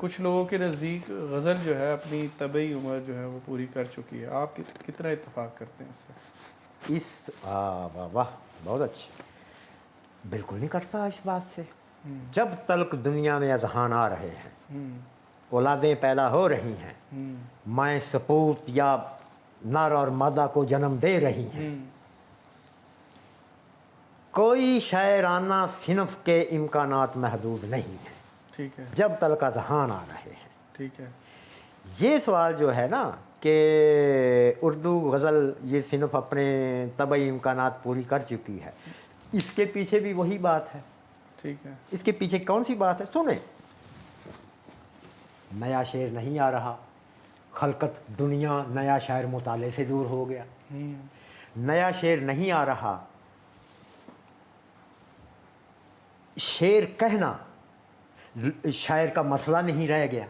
کچھ لوگوں کے نزدیک غزل جو ہے اپنی طبعی عمر جو ہے وہ پوری کر چکی ہے، آپ کتنا اتفاق کرتے ہیں اس سے؟ واہ واہ، بہت اچھی، بالکل نہیں کرتا اس بات سے۔ جب تلک دنیا میں اذہان آ رہے ہیں، اولادیں پیدا ہو رہی ہیں، مائیں سپوت یا نر اور مادہ کو جنم دے رہی ہیں، کوئی شاعرانہ صنف کے امکانات محدود نہیں ہیں ٹھیک ہے، جب تلک اذہان آ رہے ہیں۔ ٹھیک ہے، یہ سوال جو ہے نا کہ اردو غزل یہ صنف اپنے طبعی امکانات پوری کر چکی ہے، اس کے پیچھے بھی وہی بات ہے۔ ٹھیک ہے، اس کے پیچھے کون سی بات ہے؟ سنیں، نیا شعر نہیں آ رہا، خلقت دنیا نیا شاعر مطالعے سے دور ہو گیا، نیا شعر نہیں آ رہا، شعر کہنا شاعر کا مسئلہ نہیں رہ گیا۔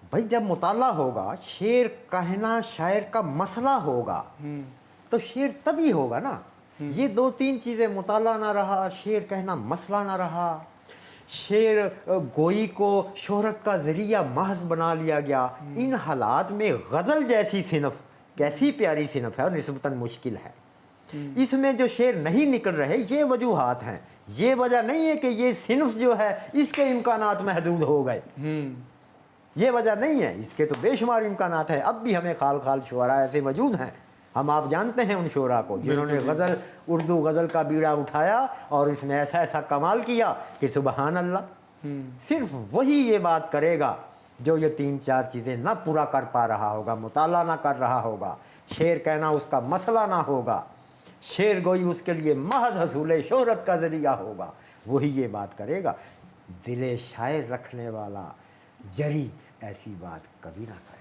بھائی جب مطالعہ ہوگا، شعر کہنا شاعر کا مسئلہ ہوگا تو شعر تبھی ہوگا نا۔ یہ دو تین چیزیں، مطالعہ نہ رہا، شعر کہنا مسئلہ نہ رہا، شعر گوئی کو شہرت کا ذریعہ محض بنا لیا گیا، ان حالات میں غزل جیسی صنف کیسی پیاری صنف ہے اور نسبتاً مشکل ہے، اس میں جو شعر نہیں نکل رہے، یہ وجوہات ہیں۔ یہ وجہ نہیں ہے کہ یہ صنف جو ہے اس کے امکانات محدود ہو گئے، یہ وجہ نہیں ہے، اس کے تو بے شمار امکانات ہیں۔ اب بھی ہمیں خال خال شعراء ایسے موجود ہیں، ہم آپ جانتے ہیں ان شعراء کو جنہوں نے غزل، اردو غزل کا بیڑا اٹھایا اور اس میں ایسا ایسا کمال کیا کہ سبحان اللہ۔ صرف وہی یہ بات کرے گا جو یہ تین چار چیزیں نہ پورا کر پا رہا ہوگا، مطالعہ نہ کر رہا ہوگا، شعر کہنا اس کا مسئلہ نہ ہوگا، شعر گوئی اس کے لیے محض حصول شہرت کا ذریعہ ہوگا، وہی یہ بات کرے گا۔ دل شاعر رکھنے والا جری ایسی بات کبھی نہ کرے۔